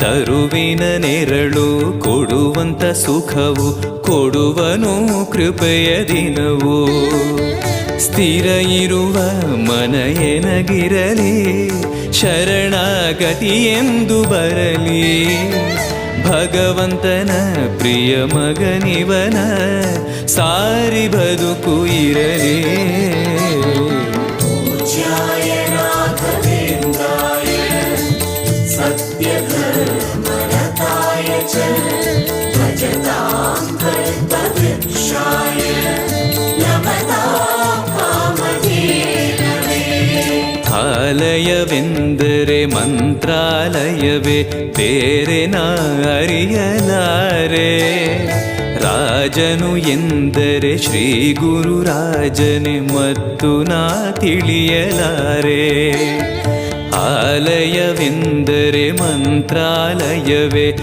ತರುವಿನ ನೆರಳು ಕೊಡುವಂತ ಸುಖವು ಕೊಡುವನು ಕೃಪೆಯ ದಿನವು. ಸ್ಥಿರ ಇರುವ ಮನ ಎನಗಿರಲಿ ಶರಣಾಗತಿ ಎಂದು ಬರಲಿ. ಭಗವಂತನ ಪ್ರಿಯ ಮಗನಿವನ ಸಾರಿ ಬದುಕು ಇರಲಿ. ಆಲಯವೆಂದರೆ ಮಂತ್ರಾಲಯವೇ ಬೇರೆ ನಾ ಅರಿಯಲಾರೆ. ರಾಜನು ಎಂದರೆ ಶ್ರೀ ಗುರುರಾಜನೇ ಮತ್ತು ನಾ ತಿಳಿಯಲಾರೆ. ಆಲಯವೆಂದರೆ ಮಂತ್ರಾಲಯವೇ